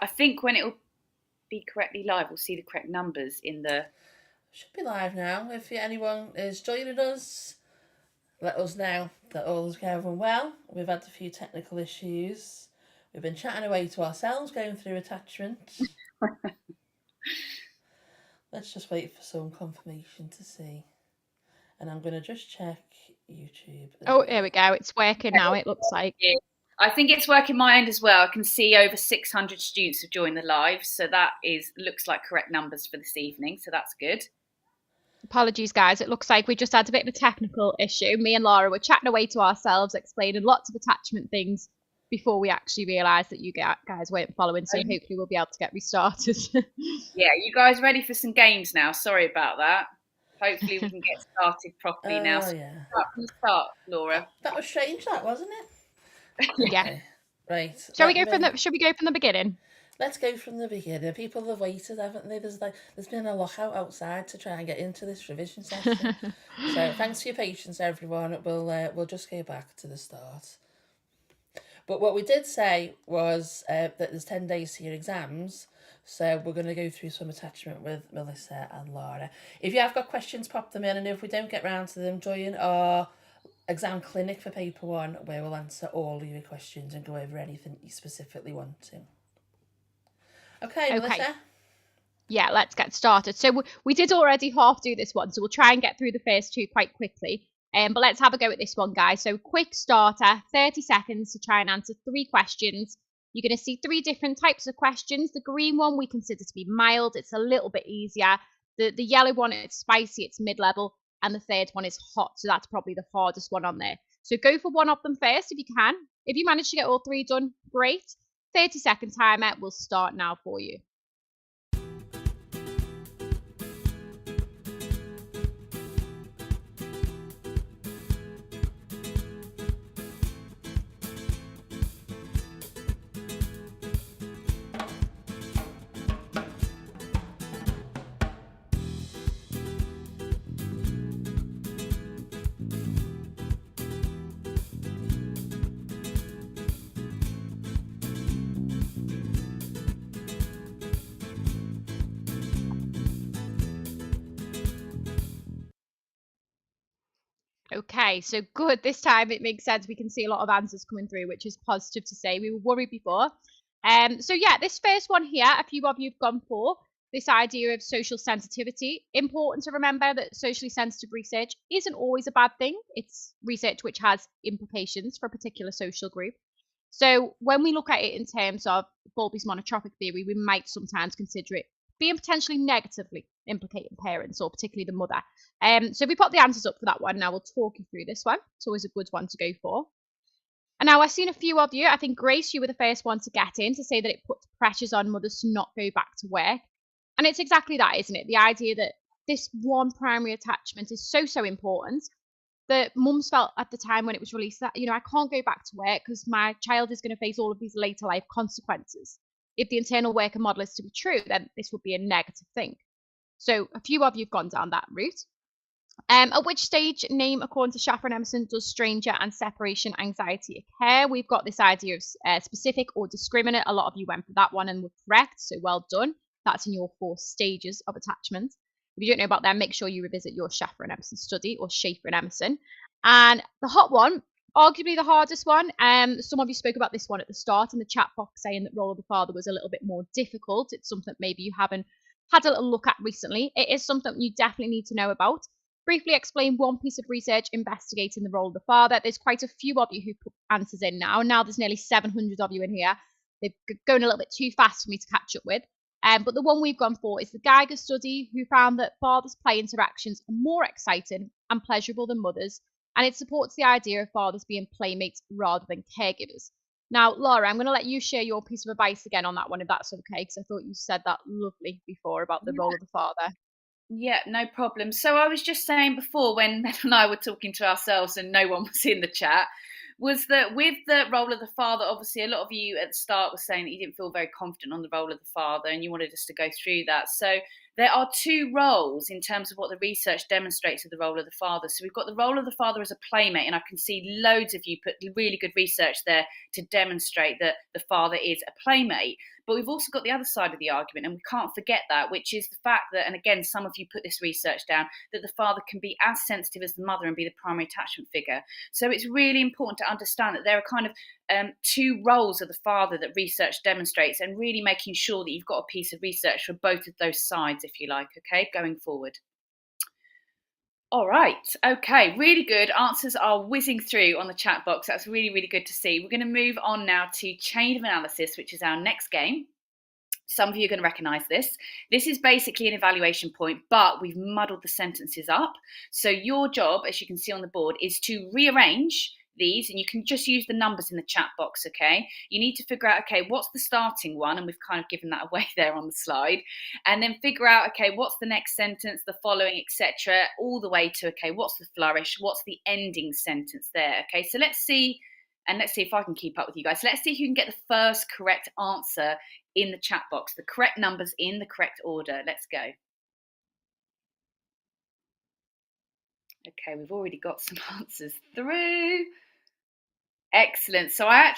I think when it'll be correctly live, we'll see the correct numbers in the... Should be live now. If anyone is joining us, let us know that all is going well. We've had a few technical issues. We've been chatting away to ourselves, going through attachment. Let's just wait for some confirmation to see. And I'm going to just check YouTube as Oh, well. here we go. It's working now, it looks like. I think it's working my end as well. I can see over 600 students have joined the live, so that looks like correct numbers for this evening, so that's good. Apologies, guys. It looks like we just had a bit of a technical issue. Me and Laura were chatting away to ourselves, explaining lots of attachment things before we actually realised that you guys weren't following, so hopefully we'll be able to get restarted. Yeah, you guys ready for some games now? Sorry about that. Hopefully we can get started properly now. So Yeah. Start, Laura. That was strange, that, wasn't it? Yeah. Okay. Right. Shall we go from the beginning? Let's go from the beginning. People have waited, haven't they? There's been a lockout outside to try and get into this revision session. So thanks for your patience, everyone. We'll just go back to the start. But what we did say was that there's 10 days to your exams. So we're going to go through some attachment with Melissa and Laura. If you have got questions, pop them in. And if we don't get round to them, join our exam clinic for paper 1, where we'll answer all your questions and go over anything you specifically want to. Okay, Melissa? Yeah, let's get started. So we did already half do this one, so we'll try and get through the first 2 quite quickly. But let's have a go at this one, guys. So quick starter, 30 seconds to try and answer 3 questions. You're going to see 3 different types of questions. The green one we consider to be mild. It's a little bit easier. The yellow one, it's spicy, it's mid-level. And the third one is hot, so that's probably the hardest one on there. So go for one of them first if you can. If you manage to get all 3 done, great. 30-second timer will start now for you. Okay, so good. This time it makes sense. We can see a lot of answers coming through, which is positive to say. We were worried before. So yeah, this first one here, a few of you have gone for this idea of social sensitivity. Important to remember that socially sensitive research isn't always a bad thing. It's research which has implications for a particular social group. So when we look at it in terms of Bowlby's monotropic theory, we might sometimes consider it being potentially negatively implicating parents, or particularly the mother. So we put the answers up for that one. Now we'll talk you through this one. It's always a good one to go for. And now I've seen a few of you. I think, Grace, you were the first one to get in to say that it puts pressures on mothers to not go back to work. And it's exactly that, isn't it? The idea that this one primary attachment is so important that mums felt at the time when it was released that, I can't go back to work because my child is going to face all of these later life consequences. If the internal worker model is to be true, then this would be a negative thing. So a few of you have gone down that route. At which stage, name, according to Schaffer and Emerson, does stranger and separation anxiety occur? We've got this idea of specific or discriminate. A lot of you went for that one and were correct, so well done. That's in your 4 stages of attachment. If you don't know about them, make sure you revisit your Schaffer and Emerson study, or Schaefer and Emerson. And the hot one, arguably the hardest one. Some of you spoke about this one at the start in the chat box, saying that role of the father was a little bit more difficult. It's something maybe you haven't had a little look at recently. It is something you definitely need to know about. Briefly explain one piece of research investigating the role of the father. There's quite a few of you who put answers in now. Now there's nearly 700 of you in here. They're going a little bit too fast for me to catch up with. But the one we've gone for is the Geiger study, who found that fathers' play interactions are more exciting and pleasurable than mothers, and it supports the idea of fathers being playmates rather than caregivers. Now, Laura, I'm going to let you share your piece of advice again on that one, if that's okay, because I thought you said that lovely before about the role of the father. Yeah, no problem. So I was just saying before, when Ben and I were talking to ourselves and no one was in the chat, was that with the role of the father, obviously a lot of you at the start were saying that you didn't feel very confident on the role of the father and you wanted us to go through that. So There are two roles in terms of what the research demonstrates of the role of the father. So we've got the role of the father as a playmate, and I can see loads of you put really good research there to demonstrate that the father is a playmate. But we've also got the other side of the argument, and we can't forget that, which is the fact that, and again, some of you put this research down, that the father can be as sensitive as the mother and be the primary attachment figure. So it's really important to understand that there are kind of two roles of the father that research demonstrates, and really making sure that you've got a piece of research for both of those sides, if you like, okay, going forward. All right, okay, really good. Answers are whizzing through on the chat box. That's really, really good to see. We're going to move on now to chain of analysis, which is our next game. Some of you are going to recognise this. This is basically an evaluation point, but we've muddled the sentences up. So your job, as you can see on the board, is to rearrange these, and you can just use the numbers in the chat box, okay? You need to figure out, okay, what's the starting one? And we've kind of given that away there on the slide. And then figure out, okay, what's the next sentence, the following, etc., all the way to, okay, what's the flourish? What's the ending sentence there? Okay, so let's see, and let's see if I can keep up with you guys. Let's see who can get the first correct answer in the chat box, the correct numbers in the correct order. Let's go. Okay, we've already got some answers through. Excellent. So I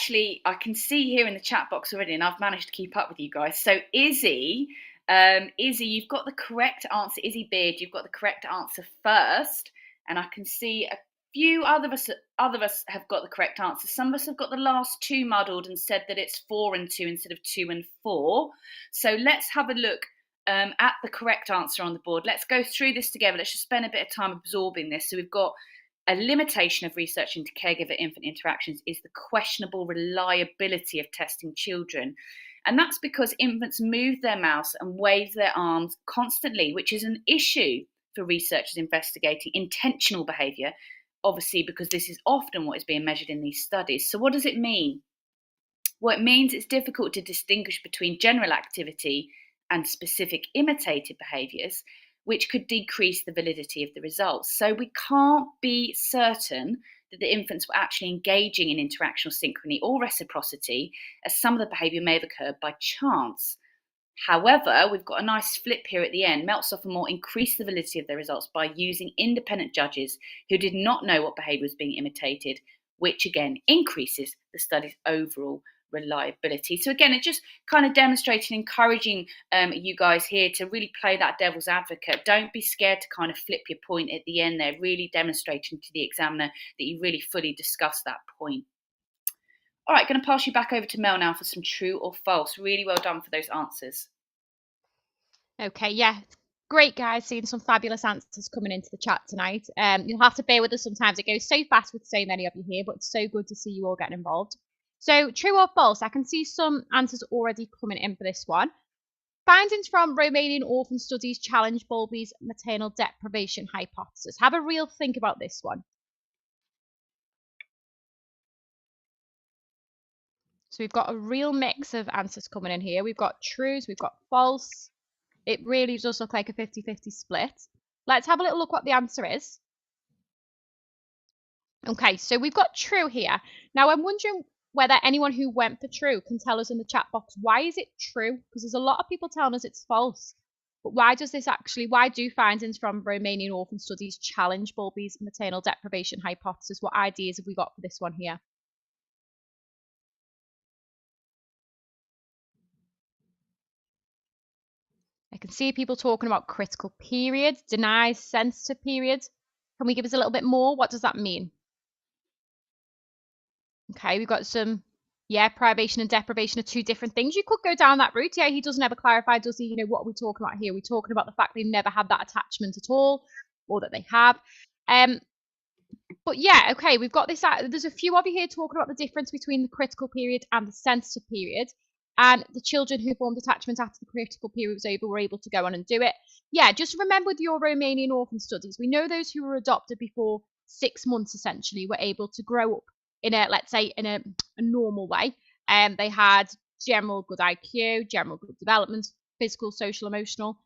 can see here in the chat box already, and I've managed to keep up with you guys. So Izzy, you've got the correct answer. Izzy Beard, you've got the correct answer first, and I can see a few other of us have got the correct answer. Some of us have got the last two muddled and said that it's 4 and 2 instead of 2 and 4. So let's have a look at the correct answer on the board. Let's go through this together. Let's just spend a bit of time absorbing this. So we've got a limitation of research into caregiver-infant interactions is the questionable reliability of testing children. And that's because infants move their mouths and wave their arms constantly, which is an issue for researchers investigating intentional behaviour, obviously because this is often what is being measured in these studies. So what does it mean? Well, it means it's difficult to distinguish between general activity and specific imitated behaviours, which could decrease the validity of the results. So we can't be certain that the infants were actually engaging in interactional synchrony or reciprocity, as some of the behaviour may have occurred by chance. However, we've got a nice flip here at the end. Meltzoff and Moore increased the validity of their results by using independent judges who did not know what behaviour was being imitated, which again increases the study's overall reliability. So again, it just kind of demonstrating, encouraging you guys here to really play that devil's advocate. Don't be scared to kind of flip your point at the end there, really demonstrating to the examiner that you really fully discuss that point. All right, going to pass you back over to Mel now for some true or false. Really well done for those answers. Okay, yeah. Great, guys. Seeing some fabulous answers coming into the chat tonight. You'll have to bear with us sometimes. It goes so fast with so many of you here, but it's so good to see you all getting involved. So, true or false? I can see some answers already coming in for this one. Findings from Romanian orphan studies challenge Bowlby's maternal deprivation hypothesis. Have a real think about this one. So we've got a real mix of answers coming in here. We've got trues, we've got false. It really does look like a 50-50 split. Let's have a little look what the answer is. Okay, so we've got true here. Now I'm wondering whether anyone who went for true can tell us in the chat box, why is it true? Because there's a lot of people telling us it's false. But why do findings from Romanian orphan studies challenge Bowlby's maternal deprivation hypothesis? What ideas have we got for this one here? I can see people talking about critical period, denies sensitive period. Can we give us a little bit more? What does that mean? Okay, we've got some, privation and deprivation are two different things. You could go down that route. Yeah, he doesn't ever clarify, does he? What are we talking about here? We're talking about the fact they've never had that attachment at all, or that they have. But yeah, okay, we've got this. There's a few of you here talking about the difference between the critical period and the sensitive period. And the children who formed attachment after the critical period was over were able to go on and do it. Yeah, just remember with your Romanian orphan studies, we know those who were adopted before 6 months essentially were able to grow up in a normal way. They had general good IQ, general good development, physical, social, emotional.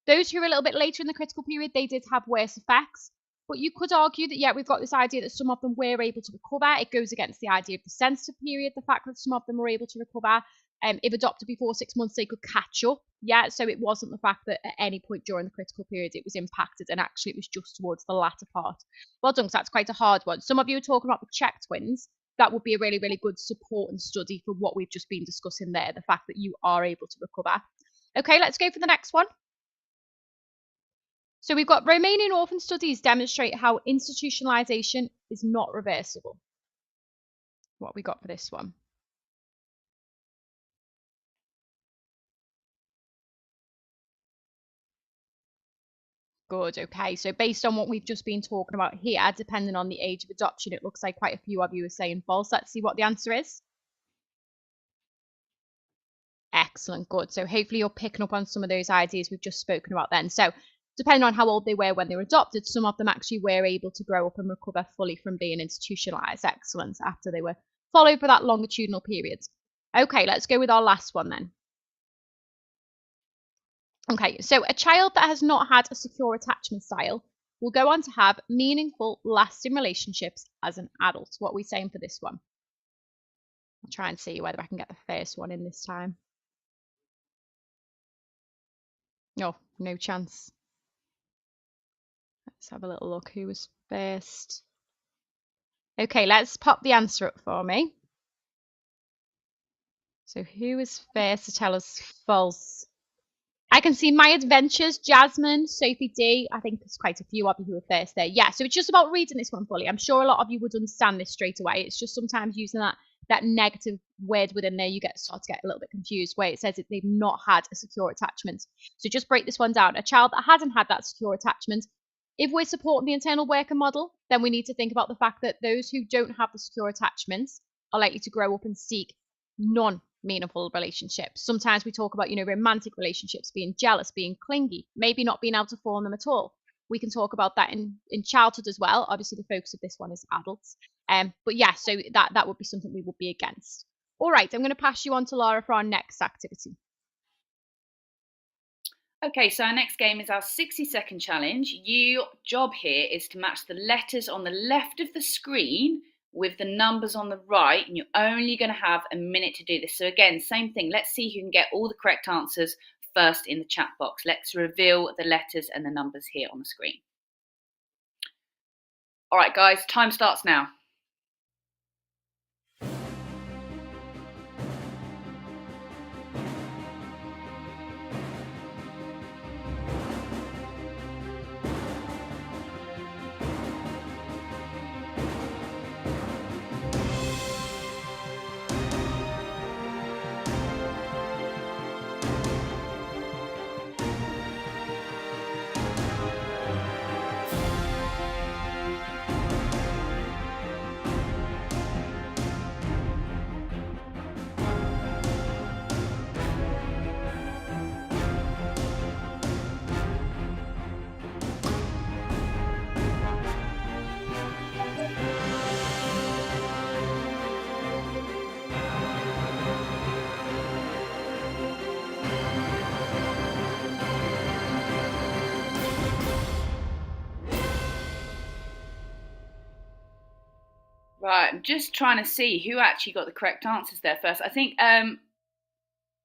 Those who were a little bit later in the critical period, they did have worse effects. But you could argue that, yeah, we've got this idea that some of them were able to recover. It goes against the idea of the sensitive period, the fact that some of them were able to recover. If adopted before 6 months, they could catch up. Yeah, so it wasn't the fact that at any point during the critical period it was impacted, and actually it was just towards the latter part. Well done, because that's quite a hard one. Some of you are talking about the check twins. That would be a really, really good support and study for what we've just been discussing there, the fact that you are able to recover. Okay, let's go for the next one. So we've got Romanian orphan studies demonstrate how institutionalization is not reversible. What have we got for this one? Good, okay. So based on what we've just been talking about here, depending on the age of adoption, it looks like quite a few of you are saying false. Let's see what the answer is. Excellent, good. So hopefully you're picking up on some of those ideas we've just spoken about then. So depending on how old they were when they were adopted, some of them actually were able to grow up and recover fully from being institutionalized. Excellent, after they were followed for that longitudinal period. Okay, let's go with our last one then. Okay, so a child that has not had a secure attachment style will go on to have meaningful, lasting relationships as an adult. What are we saying for this one? I'll try and see whether I can get the first one in this time. No, no chance. Let's have a little look who was first. Okay, let's pop the answer up for me. So who was first to tell us false? I can see My Adventures, Jasmine, Sophie D. I think there's quite a few of you who are first there. Yeah, so it's just about reading this one fully. I'm sure a lot of you would understand this straight away. It's just sometimes using that negative word within there, you start to get a little bit confused where it says that they've not had a secure attachment. So just break this one down. A child that hasn't had that secure attachment, if we're supporting the internal worker model, then we need to think about the fact that those who don't have the secure attachments are likely to grow up and seek non-meaningful relationships. Sometimes we talk about, romantic relationships, being jealous, being clingy, maybe not being able to form them at all. We can talk about that in childhood as well. Obviously, the focus of this one is adults. But yeah, so that would be something we would be against. All right, I'm going to pass you on to Laura for our next activity. Okay, so our next game is our 60-second challenge. Your job here is to match the letters on the left of the screen with the numbers on the right, and you're only going to have a minute to do this. So again, same thing. Let's see who can get all the correct answers first in the chat box. Let's reveal the letters and the numbers here on the screen. All right, guys, time starts now. Right, I'm just trying to see who actually got the correct answers there first. I think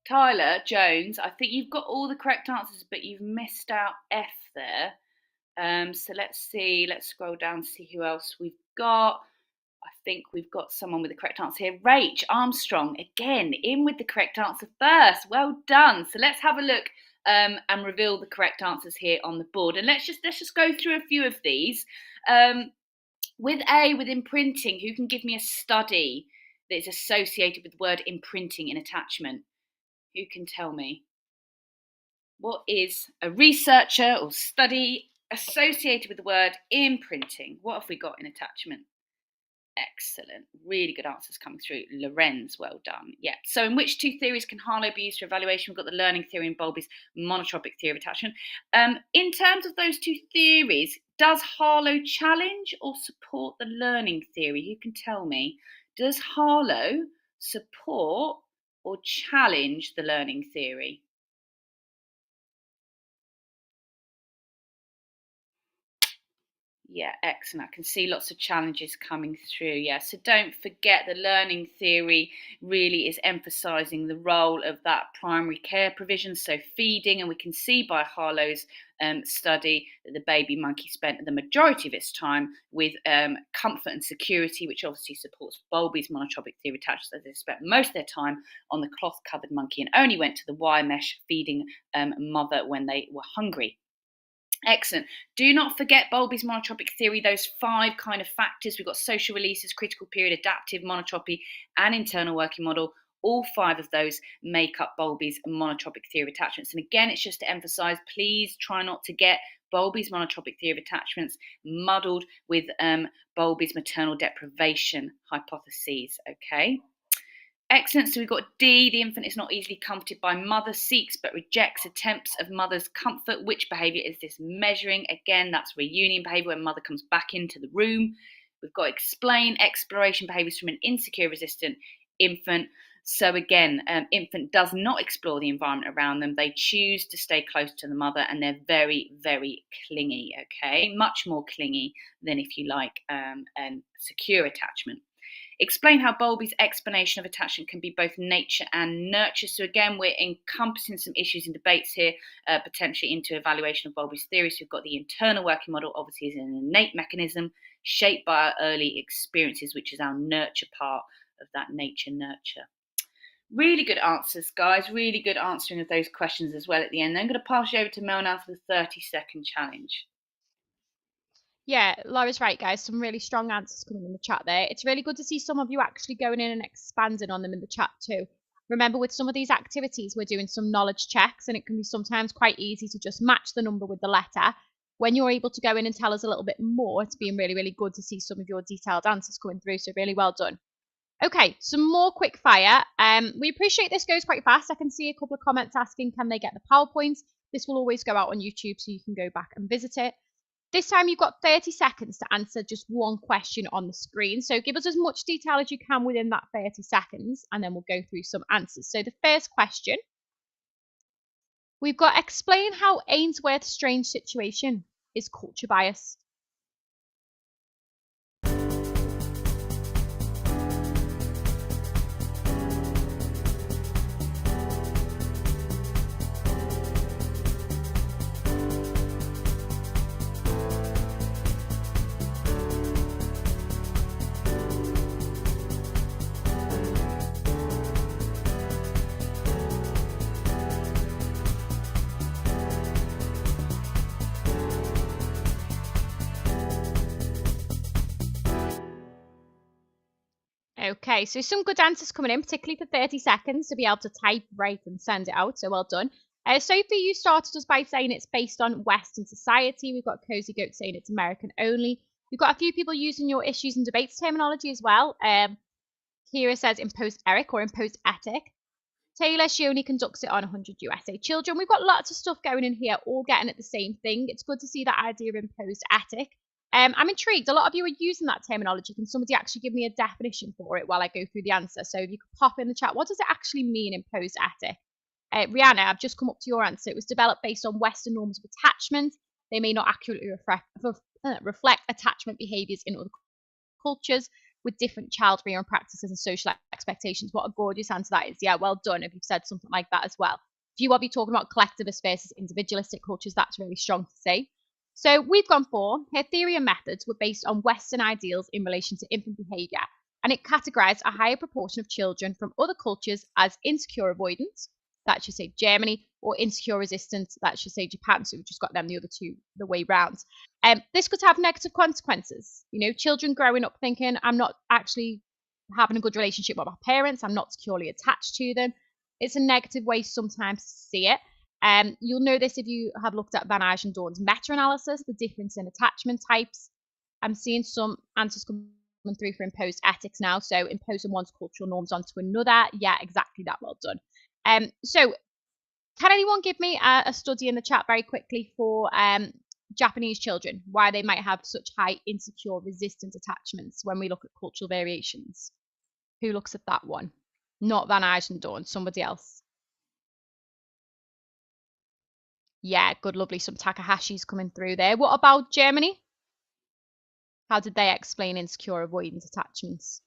Tyler Jones, I think you've got all the correct answers, but you've missed out F there. So let's see, let's scroll down to see who else we've got. I think we've got someone with the correct answer here. Rach Armstrong, again, in with the correct answer first. Well done. So let's have a look and reveal the correct answers here on the board. And let's just go through a few of these. With imprinting, who can give me a study that is associated with the word imprinting in attachment? Who can tell me? What is a researcher or study associated with the word imprinting? What have we got in attachment? Excellent. Really good answers coming through. Lorenz, well done. Yeah. So in which two theories can Harlow be used for evaluation? We've got the learning theory and Bowlby's monotropic theory of attachment. In terms of those two theories, does Harlow challenge or support the learning theory? You can tell me. Does Harlow support or challenge the learning theory? Yeah, excellent. I can see lots of challenges coming through. Yeah, so don't forget the learning theory really is emphasising the role of that primary care provision, so feeding, and we can see by Harlow's study that the baby monkey spent the majority of its time with comfort and security, which obviously supports Bowlby's monotropic theory attachments, as they spent most of their time on the cloth-covered monkey and only went to the wire mesh feeding mother when they were hungry. Excellent. Do not forget Bowlby's monotropic theory, those 5 kind of factors. We've got social releases, critical period, adaptive, monotropy, and internal working model. All 5 of those make up Bowlby's monotropic theory of attachments. And again, it's just to emphasize, please try not to get Bowlby's monotropic theory of attachments muddled with Bowlby's maternal deprivation hypotheses, okay? Excellent. So we've got D. The infant is not easily comforted by mother, seeks but rejects attempts of mother's comfort. Which behaviour is this measuring? Again, that's reunion behaviour when mother comes back into the room. We've got explain exploration behaviours from an insecure, resistant infant. So again, infant does not explore the environment around them. They choose to stay close to the mother, and they're very, very clingy. Okay, much more clingy than, if you like, secure attachment. Explain how Bowlby's explanation of attachment can be both nature and nurture. So again, we're encompassing some issues and debates here, potentially into evaluation of Bowlby's theory. So we've got the internal working model, obviously, is an innate mechanism shaped by our early experiences, which is our nurture part of that nature-nurture. Really good answers, guys. Really good answering of those questions as well at the end. I'm going to pass you over to Mel now for the 30-second challenge. Yeah, Laura's right, guys. Some really strong answers coming in the chat there. It's really good to see some of you actually going in and expanding on them in the chat too. Remember, with some of these activities, we're doing some knowledge checks, and it can be sometimes quite easy to just match the number with the letter. When you're able to go in and tell us a little bit more, it's been really, really good to see some of your detailed answers coming through. So really well done. Okay, some more quick fire. We appreciate this goes quite fast. I can see a couple of comments asking, can they get the PowerPoints? This will always go out on YouTube, so you can go back and visit it. This time you've got 30 seconds to answer just one question on the screen. So give us as much detail as you can within that 30 seconds, and then we'll go through some answers. So the first question, we've got explain how Ainsworth's strange situation is culture biased. Okay, so some good answers coming in, particularly for 30 seconds to be able to type, write, and send it out. So well done. Sophie, you started us by saying it's based on Western society. We've got Cozy Goat saying it's American only. We've got a few people using your issues and debates terminology as well. Kira says imposed eric or imposed ethic. Taylor, she only conducts it on 100 USA children. We've got lots of stuff going in here, all getting at the same thing. It's good to see that idea of imposed ethic. I'm intrigued. A lot of you are using that terminology. Can somebody actually give me a definition for it while I go through the answer? So if you could pop in the chat, what does it actually mean, imposed ethic? Rihanna, I've just come up to your answer. It was developed based on Western norms of attachment. They may not accurately reflect attachment behaviours in other cultures with different child rearing practices and social expectations. What a gorgeous answer that is. Yeah, well done if you've said something like that as well. If you want to be talking about collectivist versus individualistic cultures, that's really strong to say. So we've gone for her theory and methods were based on Western ideals in relation to infant behaviour, and it categorised a higher proportion of children from other cultures as insecure avoidance, that should say Germany, or insecure resistance, that should say Japan. So we've just got them the other two the way round. This could have negative consequences. You know, children growing up thinking, I'm not actually having a good relationship with my parents, I'm not securely attached to them. It's a negative way sometimes to see it. You'll know this if you have looked at Van Dawn's meta-analysis, the difference in attachment types. I'm seeing some answers coming through for imposed ethics now. So imposing one's cultural norms onto another. Yeah, exactly that. Well done. So can anyone give me a study in the chat very quickly for Japanese children, why they might have such high insecure resistant attachments when we look at cultural variations? Who looks at that one? Not Van Dawn, somebody else. Yeah, good, lovely. Some Takahashi's coming through there. What about Germany? How did they explain insecure avoidance attachments?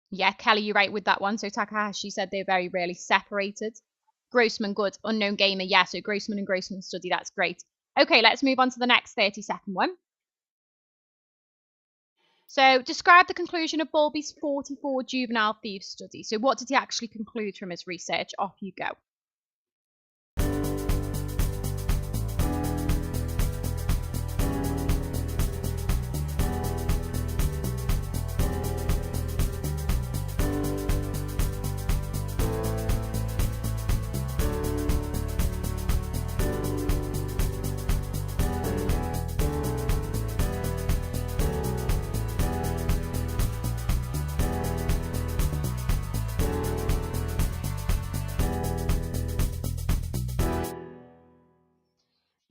Yeah, Kelly, you're right with that one. So Takahashi said they're very rarely separated. Grossman, good. Unknown gamer, yeah. So Grossman and Grossman study, that's great. Okay, let's move on to the next 30-second one. So describe the conclusion of Bowlby's 44 juvenile thieves study. So what did he actually conclude from his research? Off you go.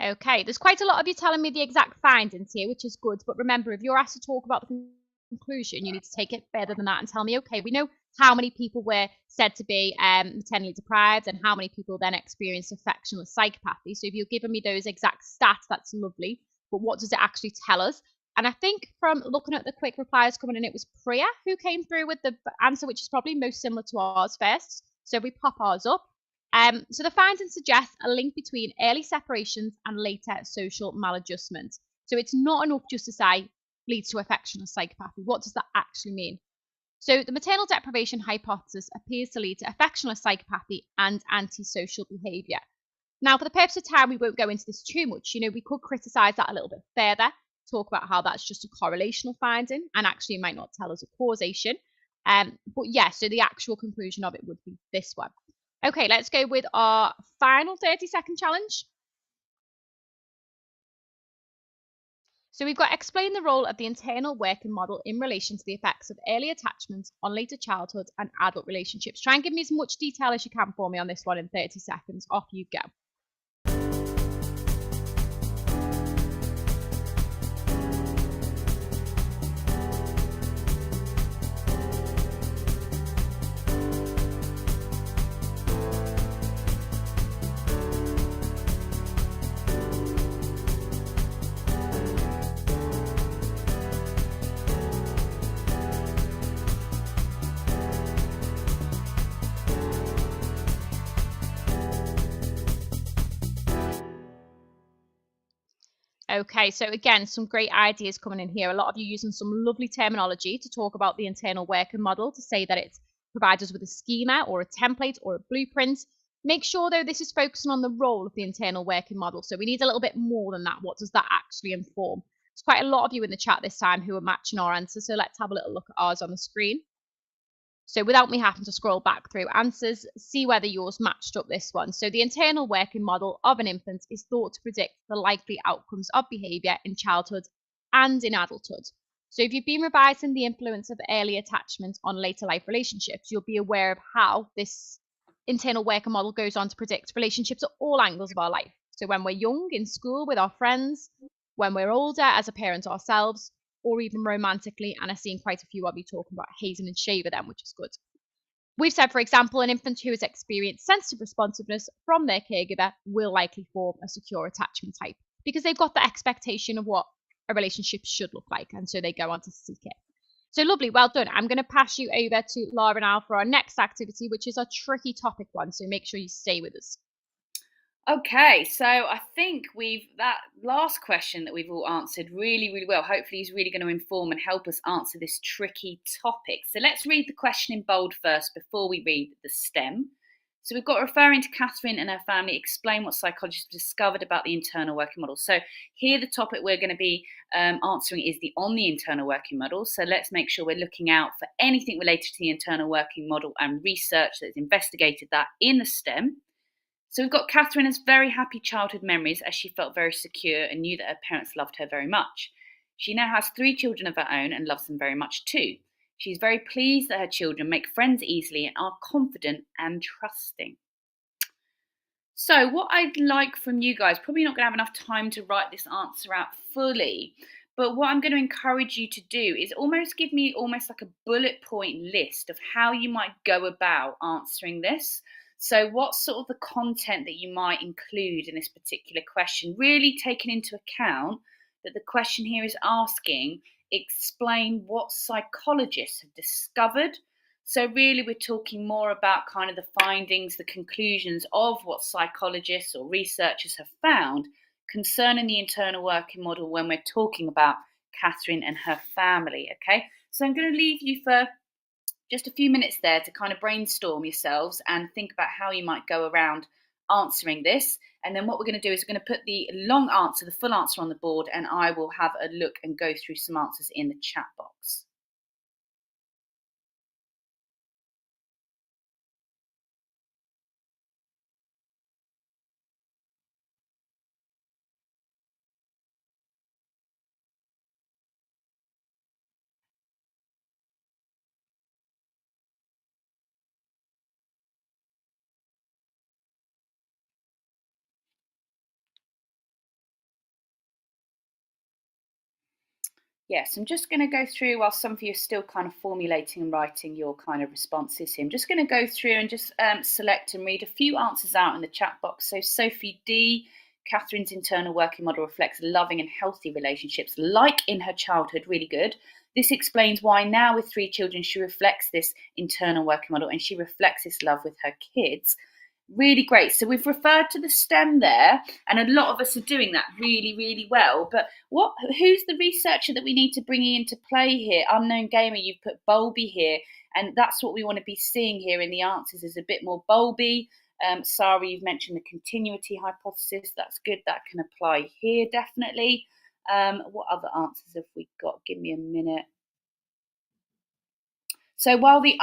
Okay, there's quite a lot of you telling me the exact findings here, which is good. But remember, if you're asked to talk about the conclusion, you need to take it further than that and tell me, okay, we know how many people were said to be maternally deprived and how many people then experienced affectionless psychopathy. So if you're giving me those exact stats, that's lovely. But what does it actually tell us? And I think from looking at the quick replies coming in, it was Priya who came through with the answer, which is probably most similar to ours first. So we pop ours up. So the findings suggest a link between early separations and later social maladjustment. So it's not enough just to say leads to affectionless psychopathy. What does that actually mean? So the maternal deprivation hypothesis appears to lead to affectionless psychopathy and antisocial behaviour. Now, for the purpose of time, we won't go into this too much. We could criticise that a little bit further, talk about how that's just a correlational finding and actually might not tell us a causation. But yeah, so the actual conclusion of it would be this one. Okay, let's go with our final 30-second challenge. So we've got to explain the role of the internal working model in relation to the effects of early attachment on later childhood and adult relationships. Try and give me as much detail as you can for me on this one in 30 seconds. Off you go. Okay, so again, some great ideas coming in here. A lot of you using some lovely terminology to talk about the internal working model, to say that it provides us with a schema or a template or a blueprint. Make sure, though, this is focusing on the role of the internal working model. So we need a little bit more than that. What does that actually inform? There's quite a lot of you in the chat this time who are matching our answers. So let's have a little look at ours on the screen. So without me having to scroll back through answers, see whether yours matched up this one. So the internal working model of an infant is thought to predict the likely outcomes of behaviour in childhood and in adulthood. So if you've been revising the influence of early attachment on later life relationships, you'll be aware of how this internal working model goes on to predict relationships at all angles of our life. So when we're young, in school, with our friends, when we're older, as a parent ourselves, or even romantically, and I've seen quite a few of you talking about hazing and shaver them, which is good. We've said, for example, an infant who has experienced sensitive responsiveness from their caregiver will likely form a secure attachment type because they've got the expectation of what a relationship should look like, and so they go on to seek it. So lovely, well done. I'm going to pass you over to Laura now for our next activity, which is a tricky topic one, so make sure you stay with us. Okay, so I think that last question that we've all answered really, really well. Hopefully is really going to inform and help us answer this tricky topic. So let's read the question in bold first before we read the STEM. So we've got referring to Catherine and her family, explain what psychologists discovered about the internal working model. So here the topic we're going to be answering is on the internal working model. So let's make sure we're looking out for anything related to the internal working model and research that's investigated that in the STEM. So we've got Catherine has very happy childhood memories as she felt very secure and knew that her parents loved her very much. She now has 3 children of her own and loves them very much too. She's very pleased that her children make friends easily and are confident and trusting. So what I'd like from you guys, probably not going to have enough time to write this answer out fully, but what I'm going to encourage you to do is give me like a bullet point list of how you might go about answering this. So what's sort of the content that you might include in this particular question? Really taking into account that the question here is asking, explain what psychologists have discovered. So really we're talking more about kind of the findings, the conclusions of what psychologists or researchers have found concerning the internal working model when we're talking about Catherine and her family. Okay, so I'm going to leave you for just a few minutes there to kind of brainstorm yourselves and think about how you might go around answering this. And then what we're going to do is we're going to put the long answer, the full answer on the board, and I will have a look and go through some answers in the chat box. Yes, I'm just going to go through while some of you are still kind of formulating and writing your kind of responses here. I'm just going to go through and just select and read a few answers out in the chat box. So Sophie D, Catherine's internal working model reflects loving and healthy relationships like in her childhood. Really good. This explains why now with 3 children, she reflects this internal working model and she reflects this love with her kids. Really great. So we've referred to the STEM there, and a lot of us are doing that really, really well. But who's the researcher that we need to bring into play here? Unknown Gamer, you've put Bowlby here, and that's what we want to be seeing here in the answers is a bit more Bowlby. Sarah, you've mentioned the continuity hypothesis. That's good. That can apply here, definitely. What other answers have we got? Give me a minute. So while the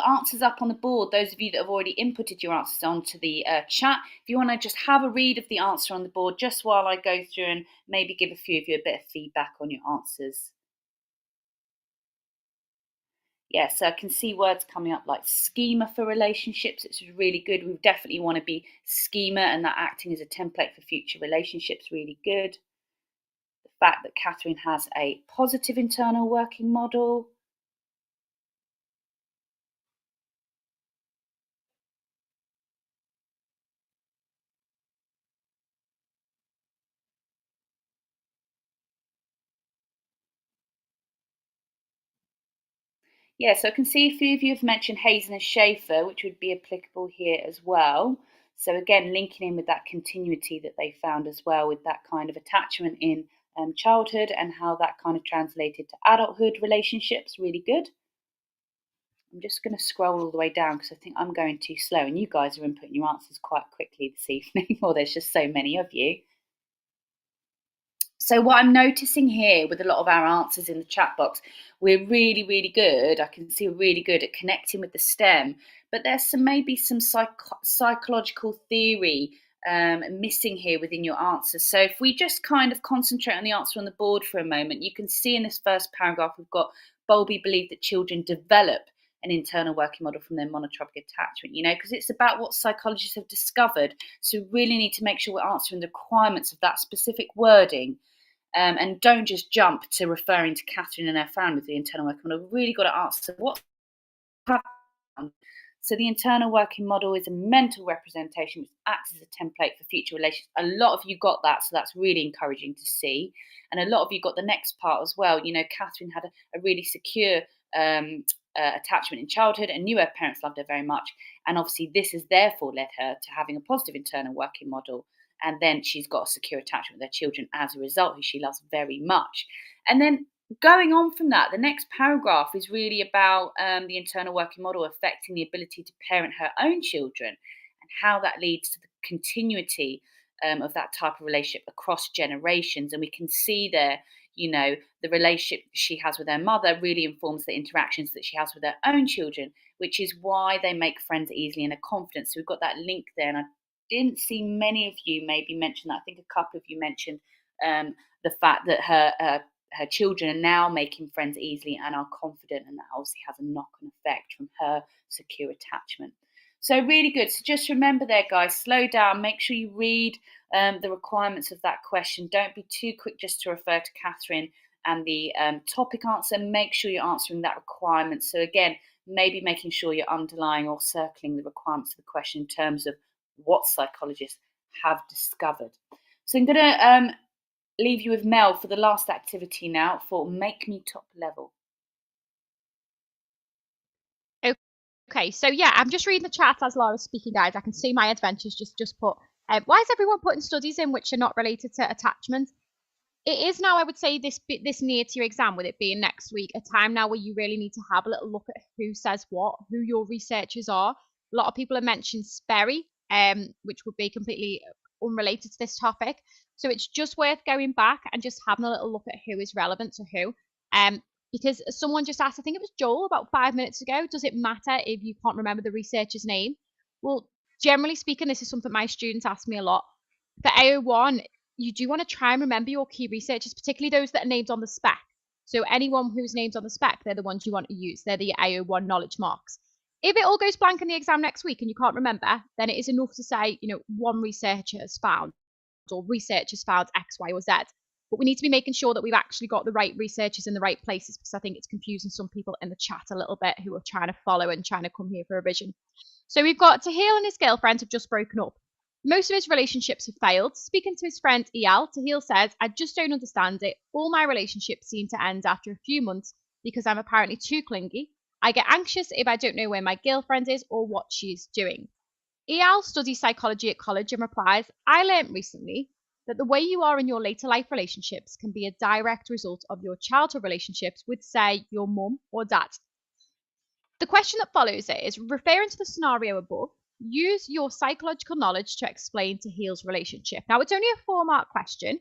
answer's up on the board, those of you that have already inputted your answers onto the chat, if you want to just have a read of the answer on the board just while I go through and maybe give a few of you a bit of feedback on your answers. Yeah, so I can see words coming up like schema for relationships. It's really good. We definitely want to be schema and that acting as a template for future relationships. Really good. The fact that Catherine has a positive internal working model. Yeah, so I can see a few of you have mentioned Hazen and Schaefer, which would be applicable here as well. So again, linking in with that continuity that they found as well, with that kind of attachment in childhood and how that kind of translated to adulthood relationships, really good. I'm just going to scroll all the way down because I think I'm going too slow and you guys are inputting your answers quite quickly this evening, or there's just so many of you. So what I'm noticing here with a lot of our answers in the chat box, we're really, really good. I can see we're really good at connecting with the STEM, but there's maybe some psychological theory missing here within your answers. So if we just kind of concentrate on the answer on the board for a moment, you can see in this first paragraph, we've got Bowlby believed that children develop an internal working model from their monotropic attachment, because it's about what psychologists have discovered. So we really need to make sure we're answering the requirements of that specific wording. And don't just jump to referring to Catherine and her family with the internal working model. We've really got to answer what happened. So the internal working model is a mental representation which acts as a template for future relations. A lot of you got that, so that's really encouraging to see. And a lot of you got the next part as well. Catherine had a really secure attachment in childhood and knew her parents loved her very much. And obviously this has therefore led her to having a positive internal working model. And then she's got a secure attachment with her children as a result, who she loves very much. And then going on from that, the next paragraph is really about the internal working model affecting the ability to parent her own children and how that leads to the continuity of that type of relationship across generations. And we can see there, the relationship she has with her mother really informs the interactions that she has with her own children, which is why they make friends easily and are confident. So we've got that link there. And I didn't see many of you maybe mention that. I think a couple of you mentioned the fact that her children are now making friends easily and are confident, and that obviously has a knock-on effect from her secure attachment. So really good. So just remember there, guys, slow down. Make sure you read the requirements of that question. Don't be too quick just to refer to Catherine the topic answer, make sure you're answering that requirement. So again, maybe making sure you're underlying or circling the requirements of the question in terms of what psychologists have discovered. So I'm going to leave you with Mel for the last activity now for Make Me Top Level. Okay, so yeah, I'm just reading the chat as Laura's speaking, guys. I can see my adventures just put. Why is everyone putting studies in which are not related to attachment? It is now, I would say, this near to your exam, with it being next week, a time now where you really need to have a little look at who says what, who your researchers are. A lot of people have mentioned Sperry, which would be completely unrelated to this topic. So it's just worth going back and just having a little look at who is relevant to who. Because someone just asked, I think it was Joel about 5 minutes ago, does it matter if you can't remember the researcher's name? Well, generally speaking, this is something my students ask me a lot. For AO1, you do want to try and remember your key researchers, particularly those that are named on the spec. So anyone who's named on the spec, they're the ones you want to use. They're the AO1 knowledge marks. If it all goes blank in the exam next week and you can't remember, then it is enough to say, one researcher has found, or researchers found X, Y, or Z. But we need to be making sure that we've actually got the right researchers in the right places, because I think it's confusing some people in the chat a little bit who are trying to follow and trying to come here for a revision. So we've got Tahil and his girlfriend have just broken up. Most of his relationships have failed. Speaking to his friend El, Tahil says, I just don't understand it. All my relationships seem to end after a few months because I'm apparently too clingy. I get anxious if I don't know where my girlfriend is or what she's doing. El studies psychology at college and replies, I learned recently that the way you are in your later life relationships can be a direct result of your childhood relationships with, say, your mum or dad. The question that follows it is, referring to the scenario above, use your psychological knowledge to explain Tahil's relationship. Now, it's only a 4-mark question,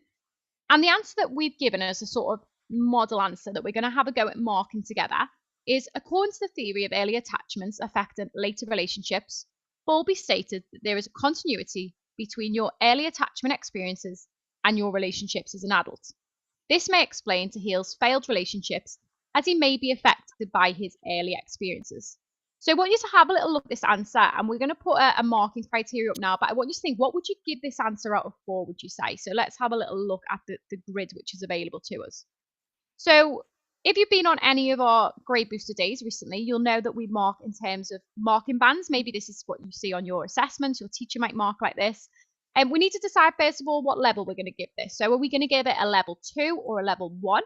and the answer that we've given as a sort of model answer that we're going to have a go at marking together is, according to the theory of early attachments affecting later relationships, Bowlby stated that there is a continuity between your early attachment experiences and your relationships as an adult. This may explain Tahil's failed relationships, as he may be affected by his early experiences. So I want you to have a little look at this answer, and we're going to put a marking criteria up now, but I want you to think, what would you give this answer out of 4, would you say? So let's have a little look at the grid which is available to us. So if you've been on any of our grade booster days recently, you'll know that we mark in terms of marking bands. Maybe this is what you see on your assessments. Your teacher might mark like this. And we need to decide, first of all, what level we're going to give this. So are we going to give it a level 2 or a level 1?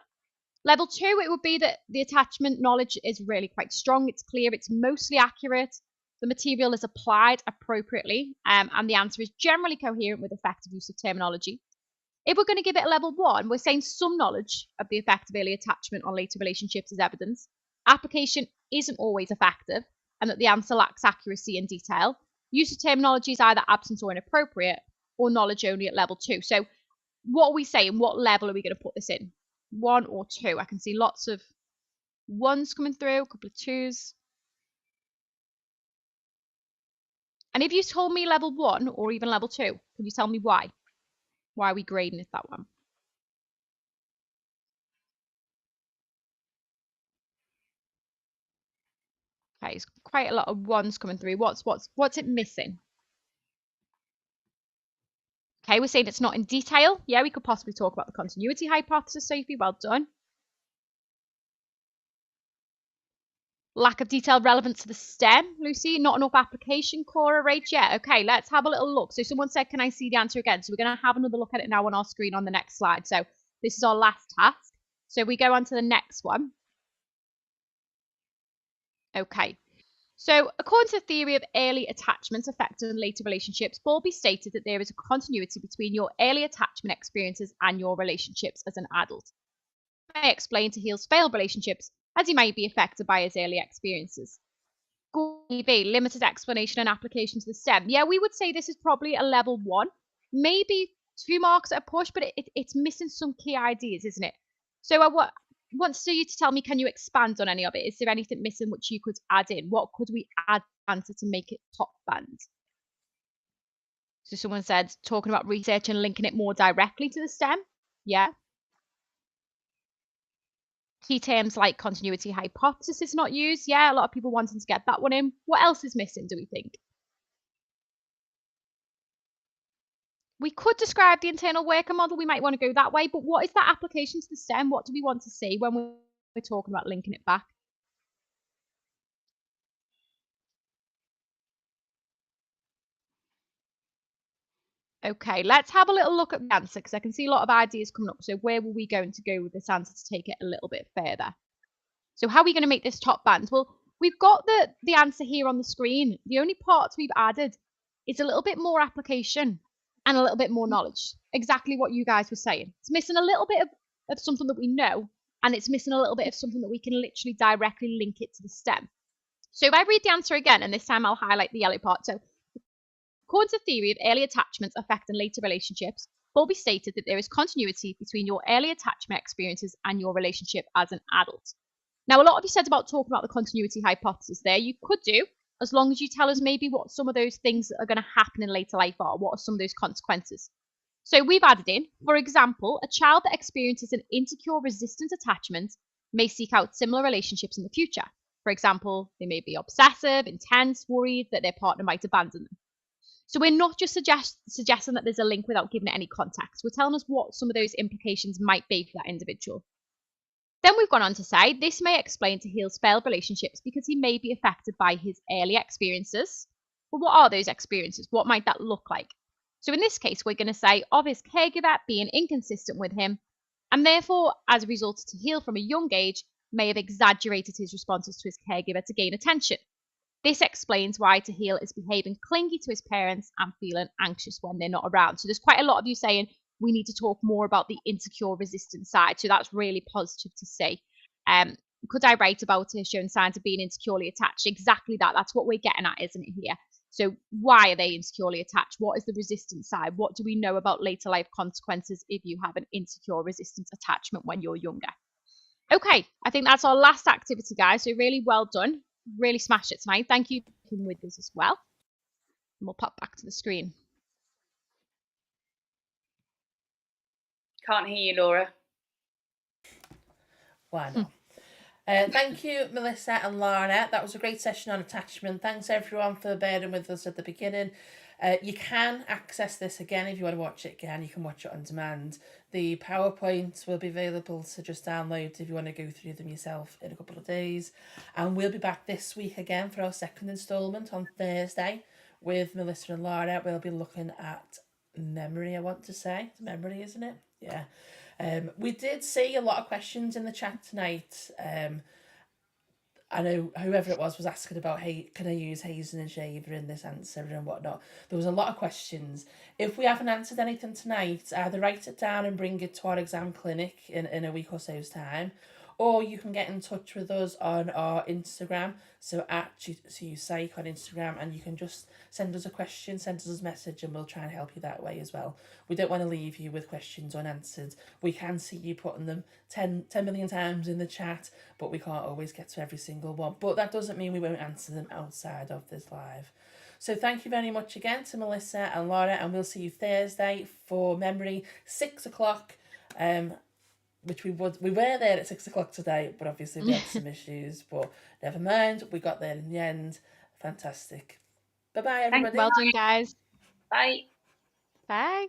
Level 2, it would be that the attachment knowledge is really quite strong. It's clear. It's mostly accurate. The material is applied appropriately. And the answer is generally coherent with effective use of terminology. If we're going to give it a level 1, we're saying some knowledge of the effect of early attachment on later relationships is evidence. Application isn't always effective, and that the answer lacks accuracy and detail. Use of terminology is either absent or inappropriate, or knowledge only at level 2. So what are we saying? What level are we going to put this in? 1 or 2? I can see lots of 1s coming through, a couple of 2s. And if you told me level 1 or even level 2, can you tell me why? Why are we grading it that one? Okay, it's quite a lot of 1s coming through. What's it missing? Okay, we're saying it's not in detail. Yeah, we could possibly talk about the continuity hypothesis, Sophie. Well done. Lack of detail relevant to the STEM, Lucy. Not enough application, Cora, Rach. Yeah, okay, let's have a little look. So someone said, can I see the answer again? So we're going to have another look at it now on our screen on the next slide. So this is our last task. So we go on to the next one. Okay. So according to the theory of early attachment affecting later relationships, Bowlby stated that there is a continuity between your early attachment experiences and your relationships as an adult. This may explain Tahil's failed relationships, as he might be affected by his early experiences. Limited explanation and application to the STEM. Yeah, we would say this is probably a level 1, maybe 2 marks at a push, but it's missing some key ideas, isn't it? So I want you to tell me, can you expand on any of it? Is there anything missing which you could add in? What could we add answer to make it top band? So someone said talking about research and linking it more directly to the STEM. Yeah. Key terms like continuity hypothesis is not used. Yeah, a lot of people wanting to get that one in. What else is missing, do we think? We could describe the internal worker model. We might want to go that way, but what is that application to the STEM? What do we want to see when we're talking about linking it back? Okay, let's have a little look at the answer because I can see a lot of ideas coming up. So where were we going to go with this answer to take it a little bit further? So how are we going to make this top band? Well, we've got the answer here on the screen. The only parts we've added is a little bit more application and a little bit more knowledge. Exactly what you guys were saying. It's missing a little bit of something that we know, and it's missing a little bit of something that we can literally directly link it to the STEM. So if I read the answer again, and this time I'll highlight the yellow part. So according to theory of early attachments affecting later relationships, Bowlby stated that there is continuity between your early attachment experiences and your relationship as an adult. Now, a lot of you said about talking about the continuity hypothesis there. You could do, as long as you tell us maybe what some of those things that are going to happen in later life are. What are some of those consequences? So we've added in, for example, a child that experiences an insecure resistant attachment may seek out similar relationships in the future. For example, they may be obsessive, intense, worried that their partner might abandon them. So we're not just suggesting that there's a link without giving it any context. We're telling us what some of those implications might be for that individual. Then we've gone on to say this may explain Tahil's failed relationships because he may be affected by his early experiences. But what are those experiences? What might that look like? So in this case, we're going to say of his caregiver being inconsistent with him, and therefore, as a result, Tahil from a young age may have exaggerated his responses to his caregiver to gain attention. This explains why Tahil is behaving clingy to his parents and feeling anxious when they're not around. So there's quite a lot of you saying we need to talk more about the insecure resistant side. So that's really positive to see. Could I write about her showing signs of being insecurely attached? Exactly that. That's what we're getting at, isn't it, here? So why are they insecurely attached? What is the resistant side? What do we know about later life consequences if you have an insecure resistant attachment when you're younger? Okay, I think that's our last activity, guys. So really well done. Really smashed it tonight. Thank you for being with us as well. And we'll pop back to the screen. Can't hear you, Laura. Why not? Thank you, Melissa and Lara. That was a great session on attachment. Thanks everyone for bearing with us at the beginning. You can access this again if you want to watch it again. You can watch it on demand. The PowerPoints will be available to just download if you want to go through them yourself in a couple of days. And we'll be back this week again for our second instalment on Thursday with Melissa and Lara. We'll be looking at memory, I want to say. It's memory, isn't it? Yeah. We did see a lot of questions in the chat tonight. I know whoever it was asking about, hey, can I use Hazen and Shaver in this answer and whatnot. There was a lot of questions. If we haven't answered anything tonight, either write it down and bring it to our exam clinic in a week or so's time, or you can get in touch with us on our Instagram, so at Psych on Instagram, and you can just send us a question, send us a message, and we'll try and help you that way as well. We don't want to leave you with questions unanswered. We can see you putting them 10 million times in the chat, but we can't always get to every single one. But that doesn't mean we won't answer them outside of this live. So thank you very much again to Melissa and Laura, and we'll see you Thursday for memory, 6 o'clock. Which we were there at 6 o'clock today, but obviously we had some issues. But never mind, we got there in the end. Fantastic. Bye bye, everybody. Well done, guys. Bye. Bye.